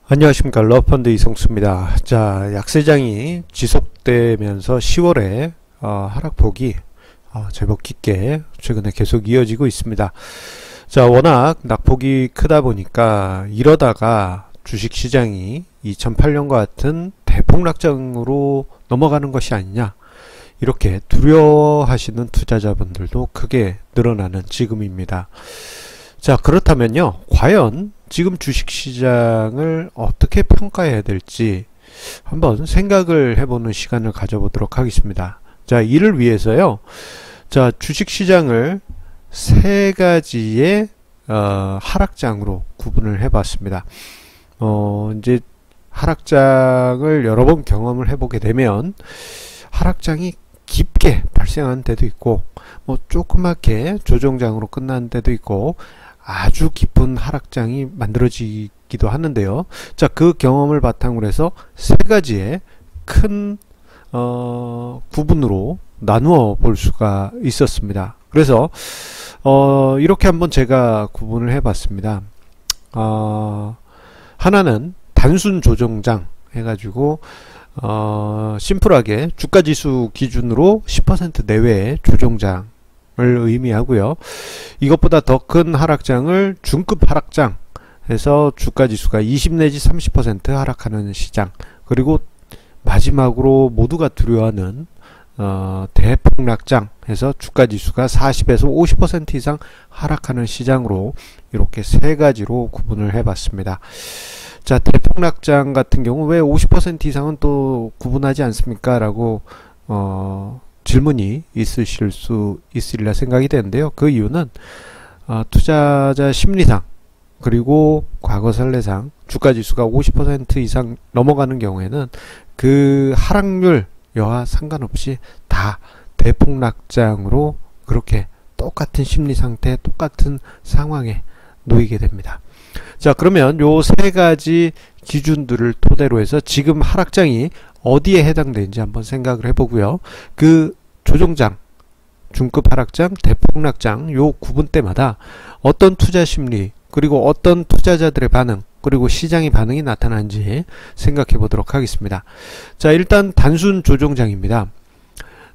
안녕하십니까. 러펀드 이성수입니다. 자, 약세장이 지속되면서 10월에 하락폭이 제법 깊게 최근에 계속 이어지고 있습니다. 자, 워낙 낙폭이 크다 보니까 이러다가 주식시장이 2008년과 같은 대폭락장으로 넘어가는 것이 아니냐, 이렇게 두려워하시는 투자자분들도 크게 늘어나는 지금입니다. 자, 그렇다면요, 과연 지금 주식시장을 어떻게 평가해야 될지 한번 생각을 해보는 시간을 가져보도록 하겠습니다. 자, 이를 위해서요, 자, 주식시장을 세 가지의 하락장으로 구분을 해봤습니다. 이제 하락장을 여러 번 경험을 해보게 되면 하락장이 깊게 발생하는 데도 있고, 뭐 조그맣게 조정장으로 끝나는 데도 있고, 아주 깊은 하락장이 만들어지기도 하는데요. 자, 그 경험을 바탕으로 해서 세 가지의 큰 구분으로 나누어 볼 수가 있었습니다. 그래서 이렇게 한번 제가 구분을 해 봤습니다. 하나는 단순 조정장 해가지고 심플하게 주가지수 기준으로 10% 내외의 조정장을 의미하고요. 이것보다 더 큰 하락장을 중급 하락장 해서 주가지수가 20 내지 30% 하락하는 시장, 그리고 마지막으로 모두가 두려워하는 대폭락장 해서 주가지수가 40에서 50% 이상 하락하는 시장으로 이렇게 세 가지로 구분을 해봤습니다. 자, 대폭락장 같은 경우 왜 50% 이상은 또 구분하지 않습니까? 라고 질문이 있으실 수 있으리라 생각이 되는데요. 그 이유는 투자자 심리상, 그리고 과거 선례상 주가지수가 50% 이상 넘어가는 경우에는 그 하락률 여하 상관없이 다 대폭락장으로 그렇게 똑같은 심리 상태, 똑같은 상황에 놓이게 됩니다. 자, 그러면 요 세 가지 기준들을 토대로 해서 지금 하락장이 어디에 해당되는지 한번 생각을 해보고요. 그 조정장, 중급 하락장, 대폭락장 요 구분 때마다 어떤 투자 심리, 그리고 어떤 투자자들의 반응, 그리고 시장의 반응이 나타나는지 생각해 보도록 하겠습니다. 자, 일단 단순 조정장입니다.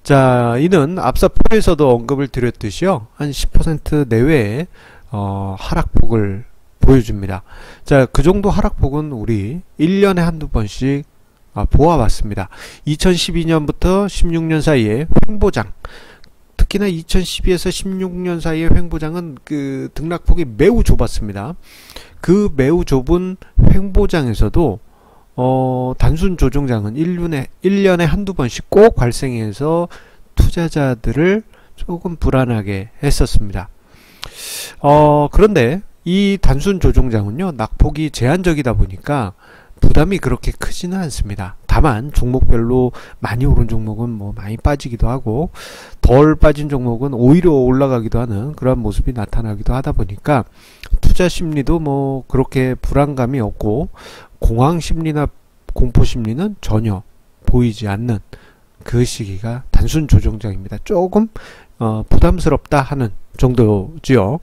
자, 이는 앞서 표에서도 언급을 드렸듯이요, 한 10% 내외의 하락폭을 보여줍니다. 자, 그 정도 하락폭은 우리 1년에 한두 번씩 보아왔습니다. 2012년부터 16년 사이에 횡보장, 특히나 2012에서 16년 사이의 횡보장은 그 등락폭이 매우 좁았습니다. 그 매우 좁은 횡보장에서도 단순 조정장은 1년에 한두 번씩 꼭 발생해서 투자자들을 조금 불안하게 했었습니다. 그런데 이 단순 조정장은요, 낙폭이 제한적이다 보니까 부담이 그렇게 크지는 않습니다. 다만 종목별로 많이 오른 종목은 뭐 많이 빠지기도 하고, 덜 빠진 종목은 오히려 올라가기도 하는 그런 모습이 나타나기도 하다 보니까 투자 심리도 뭐 그렇게 불안감이 없고, 공황 심리나 공포 심리는 전혀 보이지 않는 그 시기가 단순 조정장입니다. 조금 부담스럽다 하는 정도지요.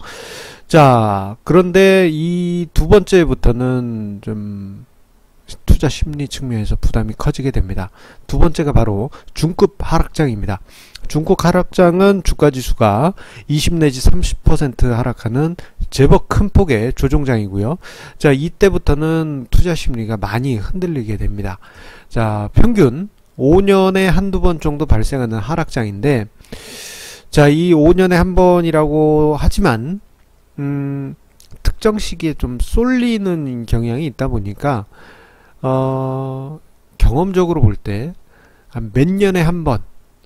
자, 그런데 이 두 번째부터는 좀 투자 심리 측면에서 부담이 커지게 됩니다. 두 번째가 바로 중급 하락장입니다. 중급 하락장은 주가지수가 20 내지 30% 하락하는 제법 큰 폭의 조정장이고요. 자, 이때부터는 투자 심리가 많이 흔들리게 됩니다. 자, 평균 5년에 한두 번 정도 발생하는 하락장인데, 자, 이 5년에 한 번이라고 하지만 특정 시기에 좀 쏠리는 경향이 있다 보니까 경험적으로 볼 때 한 몇 년에 한 번,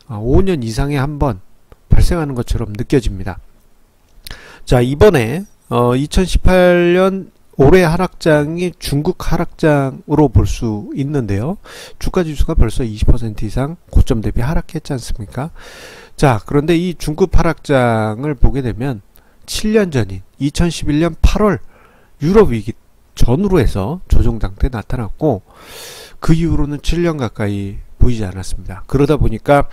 5년 이상에 한 번 발생하는 것처럼 느껴집니다. 자, 이번에 2018년 올해 하락장이 중국 하락장으로 볼 수 있는데요. 주가지수가 벌써 20% 이상 고점 대비 하락했지 않습니까? 자, 그런데 이 중급 하락장을 보게 되면 7년 전인 2011년 8월 유럽위기 전후로 해서 조정장 때 나타났고, 그 이후로는 7년 가까이 보이지 않았습니다. 그러다 보니까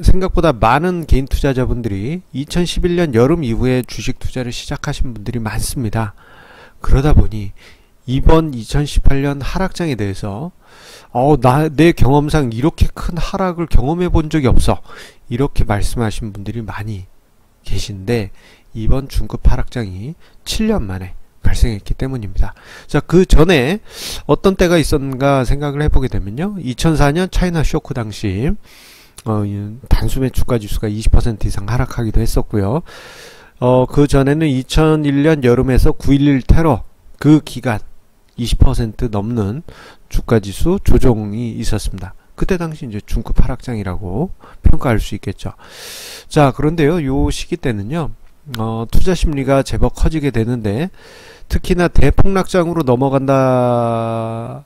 생각보다 많은 개인 투자자분들이 2011년 여름 이후에 주식 투자를 시작하신 분들이 많습니다. 그러다 보니 이번 2018년 하락장에 대해서 내 경험상 이렇게 큰 하락을 경험해 본 적이 없어, 이렇게 말씀하신 분들이 많이 계신데, 이번 중급 하락장이 7년 만에 발생했기 때문입니다. 자, 그 전에 어떤 때가 있었는가 생각을 해보게 되면요, 2004년 차이나 쇼크 당시 단숨에 주가 지수가 20% 이상 하락하기도 했었고요. 그 전에는 2001년 여름에서 9.11 테러 그 기간 20% 넘는 주가 지수 조정이 있었습니다. 그때 당시 이제 중급 하락장이라고 평가할 수 있겠죠. 자, 그런데요, 요 시기 때는요, 투자 심리가 제법 커지게 되는데, 특히나 대폭락장으로 넘어간다라는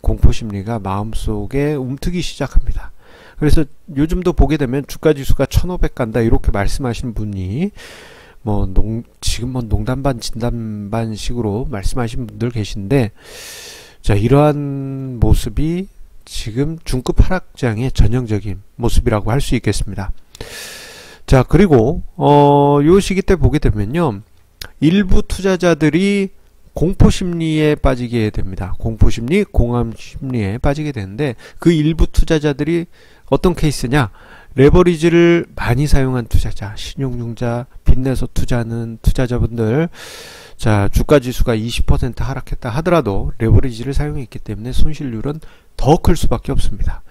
공포 심리가 마음속에 움트기 시작합니다. 그래서 요즘도 보게 되면 주가 지수가 1500 간다 이렇게 말씀하시는 분이 지금 농담 반 진담 반 식으로 말씀하시는 분들 계신데, 자, 이러한 모습이 지금 중급 하락장의 전형적인 모습이라고 할 수 있겠습니다. 자, 그리고 요 시기 때 보게 되면요, 일부 투자자들이 공포심리에 빠지게 됩니다. 공포심리, 공황심리에 빠지게 되는데, 그 일부 투자자들이 어떤 케이스냐, 레버리지를 많이 사용한 투자자, 신용융자, 빚내서 투자하는 투자자분들, 자, 주가 지수가 20% 하락했다 하더라도 레버리지를 사용했기 때문에 손실률은 더 클 수밖에 없습니다.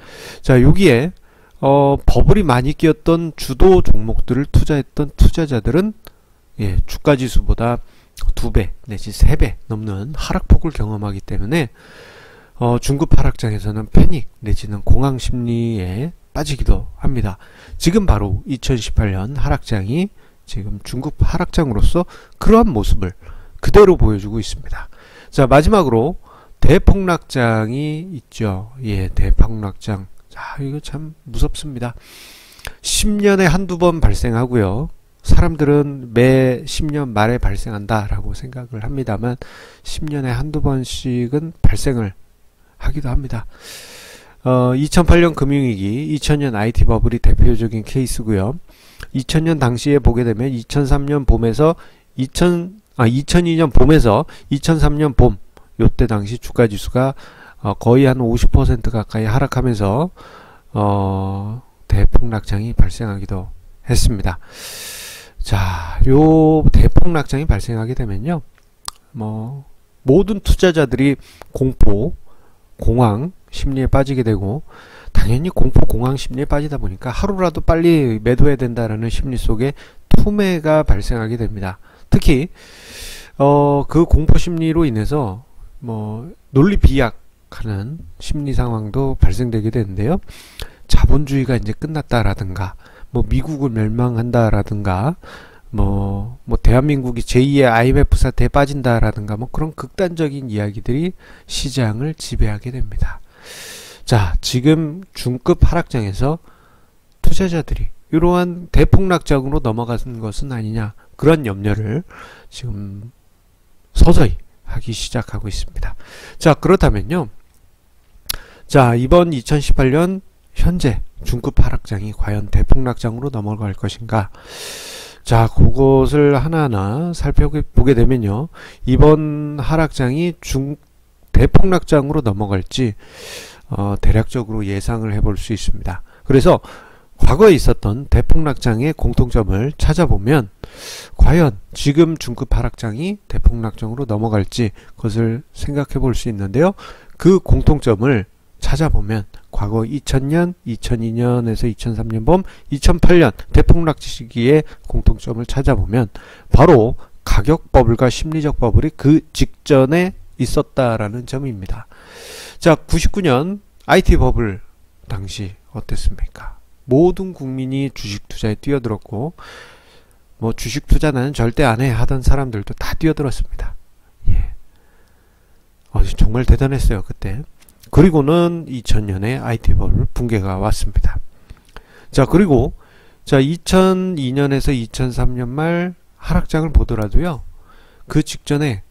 자, 여기에 버블이 많이 끼었던 주도 종목들을 투자했던 투자자들은 주가 지수보다 2배 내지 3배 넘는 하락폭을 경험하기 때문에 중급 하락장에서는 패닉 내지는 공황 심리에 빠지기도 합니다. 지금 바로 2018년 하락장이 지금 중급 하락장으로서 그러한 모습을 그대로 보여주고 있습니다. 자, 마지막으로 대폭락장이 있죠. 대폭락장. 자, 이거 참 무섭습니다. 10년에 한두 번 발생하고요. 사람들은 매 10년 말에 발생한다 라고 생각을 합니다만, 10년에 한두 번씩은 발생을 하기도 합니다. 2008년 금융위기, 2000년 IT 버블이 대표적인 케이스고요. 2000년 당시에 보게 되면 2003년 봄에서 2002년 봄에서 2003년 봄, 요때 당시 주가 지수가 거의 한 50% 가까이 하락하면서 대폭락장이 발생하기도 했습니다. 자, 요 대폭락장이 발생하게 되면요, 모든 투자자들이 공포, 공황 심리에 빠지게 되고, 당연히 공포, 공황 심리에 빠지다 보니까 하루라도 빨리 매도해야 된다라는 심리 속에 투매가 발생하게 됩니다. 특히 그 공포 심리로 인해서 논리 비약하는 심리 상황도 발생되게 되는데요. 자본주의가 이제 끝났다라든가, 미국을 멸망한다라든가, 대한민국이 제2의 IMF 사태에 빠진다라든가, 그런 극단적인 이야기들이 시장을 지배하게 됩니다. 자, 지금 중급 하락장에서 투자자들이 이러한 대폭락장으로 넘어가는 것은 아니냐, 그런 염려를 지금 서서히 하기 시작하고 있습니다. 자, 그렇다면요, 자, 이번 2018년 현재 중급 하락장이 과연 대폭락장으로 넘어갈 것인가? 자, 그것을 하나하나 살펴보게 되면요, 이번 하락장이 대폭락장으로 넘어갈지 대략적으로 예상을 해볼 수 있습니다. 그래서 과거에 있었던 대폭락장의 공통점을 찾아보면 과연 지금 중급 하락장이 대폭락장으로 넘어갈지 그것을 생각해 볼 수 있는데요, 그 공통점을 찾아보면 과거 2000년, 2002년에서 2003년 봄, 2008년 대폭락 시기의 공통점을 찾아보면 바로 가격 버블과 심리적 버블이 그 직전에 있었다라는 점입니다. 자, 99년 IT 버블 당시 어땠습니까? 모든 국민이 주식 투자에 뛰어들었고, 주식 투자는 절대 안 해 하던 사람들도 다 뛰어들었습니다. 정말 대단했어요, 그때. 그리고는 2000년에 IT 버블 붕괴가 왔습니다. 자, 그리고 2002년에서 2003년 말 하락장을 보더라도요, 그 직전에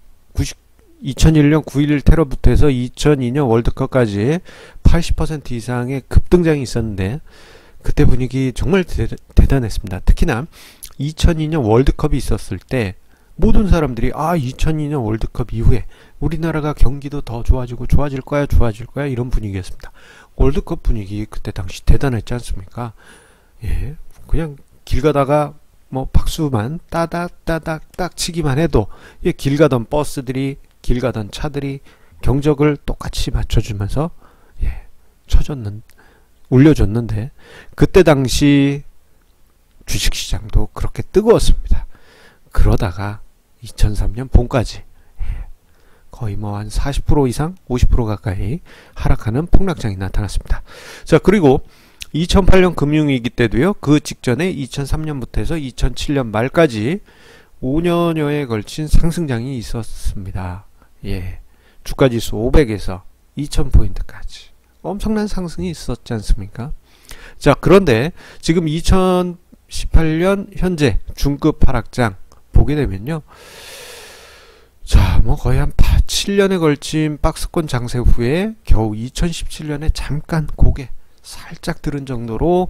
2001년 9.11 테러부터 해서 2002년 월드컵까지 80% 이상의 급등장이 있었는데, 그때 분위기 정말 대단했습니다. 특히나 2002년 월드컵이 있었을 때 모든 사람들이 2002년 월드컵 이후에 우리나라가 경기도 더 좋아지고 좋아질 거야 이런 분위기였습니다. 월드컵 분위기 그때 당시 대단했지 않습니까? 예, 그냥 길 가다가 뭐 박수만 따닥따닥딱 치기만 해도 길 가던 버스들이 길 가던 차들이 경적을 똑같이 맞춰주면서 울려줬는데 그때 당시 주식시장도 그렇게 뜨거웠습니다. 그러다가 2003년 봄까지 거의 뭐 한 40% 이상 50% 가까이 하락하는 폭락장이 나타났습니다. 자, 그리고 2008년 금융위기 때도요, 그 직전에 2003년부터 해서 2007년 말까지 5년여에 걸친 상승장이 있었습니다. 예, 주가지수 500에서 2000포인트까지 엄청난 상승이 있었지 않습니까? 자, 그런데 지금 2018년 현재 중급 하락장 보게 되면요, 자, 뭐 거의 한 7년에 걸친 박스권 장세 후에 겨우 2017년에 잠깐 고개 살짝 들은 정도로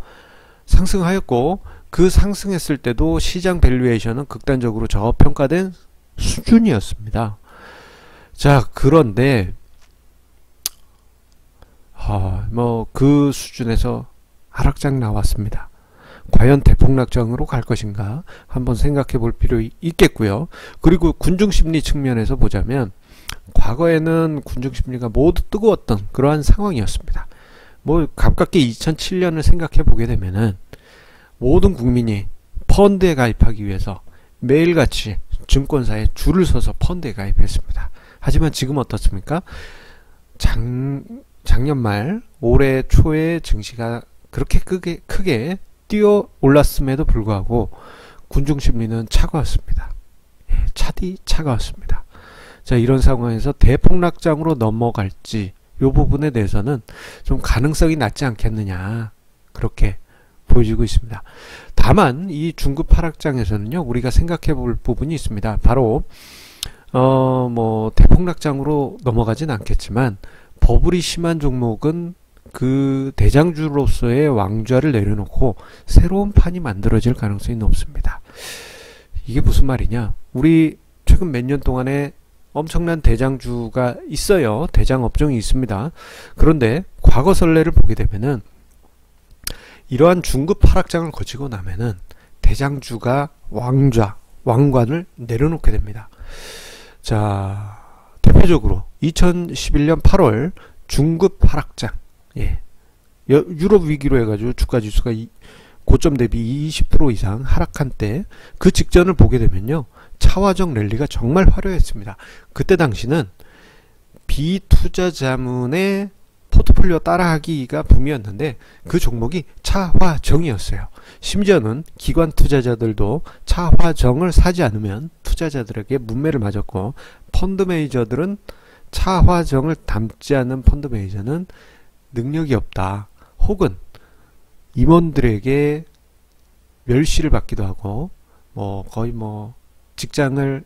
상승하였고, 그 상승했을 때도 시장 밸류에이션은 극단적으로 저평가된 수준이었습니다. 자, 그런데 뭐 그 수준에서 하락장 나왔습니다. 과연 대폭락장으로 갈 것인가 한번 생각해 볼 필요 있겠고요. 그리고 군중심리 측면에서 보자면 과거에는 군중심리가 모두 뜨거웠던 그러한 상황이었습니다. 뭐 가깝게 2007년을 생각해 보게 되면은 모든 국민이 펀드에 가입하기 위해서 매일같이 증권사에 줄을 서서 펀드에 가입했습니다. 하지만 지금 어떻습니까? 작년 말 올해 초에 증시가 그렇게 크게 뛰어 올랐음에도 불구하고 군중심리는 차가웠습니다. 차디 차가웠습니다. 자, 이런 상황에서 대폭락장으로 넘어갈지 이 부분에 대해서는 좀 가능성이 낮지 않겠느냐, 그렇게 보여지고 있습니다. 다만 이 중급 하락장에서는요, 우리가 생각해 볼 부분이 있습니다. 바로 뭐 대폭락장으로 넘어가진 않겠지만 버블이 심한 종목은 그 대장주로서의 왕좌를 내려놓고 새로운 판이 만들어질 가능성이 높습니다. 이게 무슨 말이냐? 우리 최근 몇 년 동안에 엄청난 대장주가 있어요. 대장 업종이 있습니다. 그런데 과거 선례를 보게 되면은 이러한 중급 하락장을 거치고 나면은 대장주가 왕관을 내려놓게 됩니다. 자, 대표적으로 2011년 8월 중급 하락장, 유럽 위기로 해가지고 주가지수가 고점 대비 20% 이상 하락한 때, 그 직전을 보게 되면요, 차화정 랠리가 정말 화려했습니다. 그때 당시는 비투자 자문의 포트폴리오 따라하기가 붐이었는데 그 종목이 차화정이었어요. 심지어는 기관 투자자들도 차화정을 사지 않으면 투자자들에게 문매를 맞았고, 펀드 매니저들은 차화정을 담지 않은 펀드 매니저는 능력이 없다, 혹은 임원들에게 멸시를 받기도 하고 거의 직장을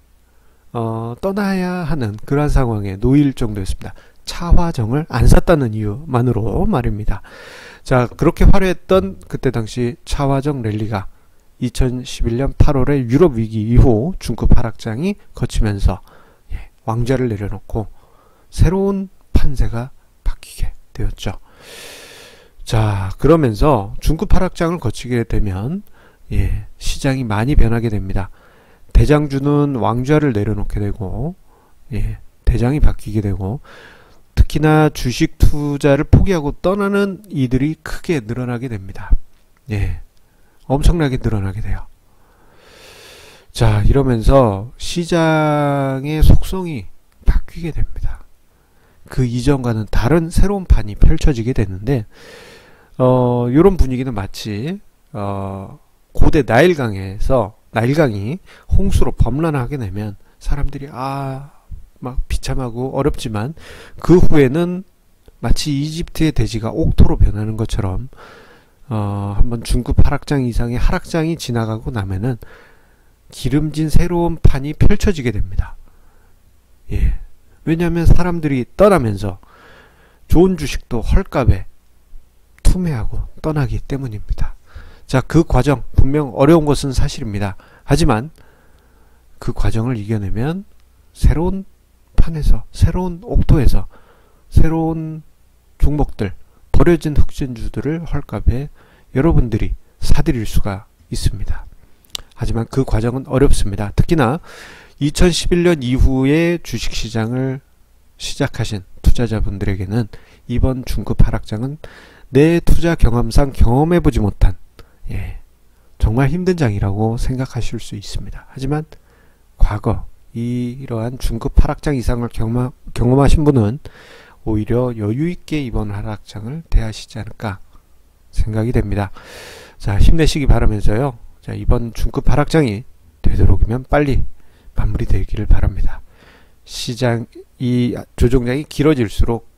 떠나야 하는 그러한 상황에 놓일 정도였습니다. 차화정을 안 샀다는 이유만으로 말입니다. 자, 그렇게 화려했던 그때 당시 차화정 랠리가 2011년 8월에 유럽 위기 이후 중급 하락장이 거치면서 왕좌를 내려놓고 새로운 판세가 바뀌게 되었죠. 자, 그러면서 중급 하락장을 거치게 되면 시장이 많이 변하게 됩니다. 대장주는 왕좌를 내려놓게 되고 대장이 바뀌게 되고, 특히나 주식 투자를 포기하고 떠나는 이들이 크게 늘어나게 됩니다. 엄청나게 늘어나게 돼요. 자, 이러면서 시장의 속성이 바뀌게 됩니다. 그 이전과는 다른 새로운 판이 펼쳐지게 되는데, 이런 분위기는 마치 고대 나일강이 홍수로 범람하게 되면 사람들이 막 비참하고 어렵지만 그 후에는 마치 이집트의 대지가 옥토로 변하는 것처럼 한번 중급 하락장 이상의 하락장이 지나가고 나면은 기름진 새로운 판이 펼쳐지게 됩니다. 왜냐하면 사람들이 떠나면서 좋은 주식도 헐값에 투매하고 떠나기 때문입니다. 자, 그 과정 분명 어려운 것은 사실입니다. 하지만 그 과정을 이겨내면 새로운 판에서, 새로운 옥토에서 새로운 종목들, 버려진 흑진주들을 헐값에 여러분들이 사들일 수가 있습니다. 하지만 그 과정은 어렵습니다. 특히나 2011년 이후에 주식시장을 시작하신 투자자분들에게는 이번 중급 하락장은 내 투자 경험상 경험해보지 못한 정말 힘든 장이라고 생각하실 수 있습니다. 하지만 과거 이러한 중급 하락장 이상을 경험하신 분은 오히려 여유있게 이번 하락장을 대하시지 않을까 생각이 됩니다. 자, 힘내시기 바라면서요. 자, 이번 중급 하락장이 되도록이면 빨리 마무리되기를 바랍니다. 이 조정장이 길어질수록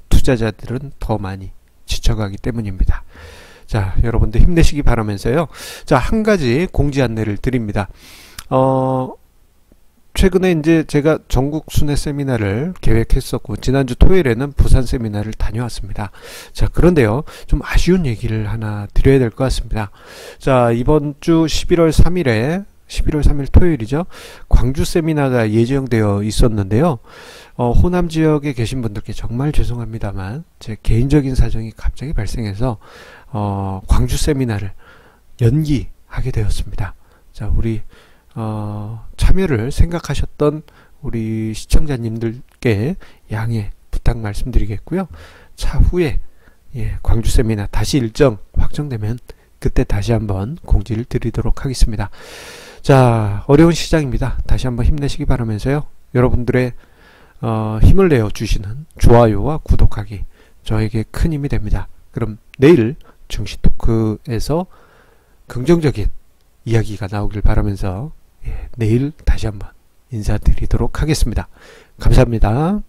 투자자들은 더 많이 지쳐가기 때문입니다. 자, 여러분들 힘내시기 바라면서요. 자, 한 가지 공지 안내를 드립니다. 최근에 이제 제가 전국 순회 세미나를 계획했었고, 지난주 토요일에는 부산 세미나를 다녀왔습니다. 자, 그런데요, 좀 아쉬운 얘기를 하나 드려야 될 것 같습니다. 자, 이번 주 11월 3일 토요일이죠. 광주 세미나가 예정되어 있었는데요. 호남 지역에 계신 분들께 정말 죄송합니다만, 제 개인적인 사정이 갑자기 발생해서, 광주 세미나를 연기하게 되었습니다. 자, 우리, 참여를 생각하셨던 우리 시청자님들께 양해 부탁 말씀드리겠고요. 차후에 광주 세미나 다시 일정 확정되면 그때 다시 한번 공지를 드리도록 하겠습니다. 자, 어려운 시장입니다. 다시 한번 힘내시기 바라면서요. 여러분들의 힘을 내어 주시는 좋아요와 구독하기 저에게 큰 힘이 됩니다. 그럼 내일 증시 토크에서 긍정적인 이야기가 나오길 바라면서 내일 다시 한번 인사드리도록 하겠습니다. 감사합니다.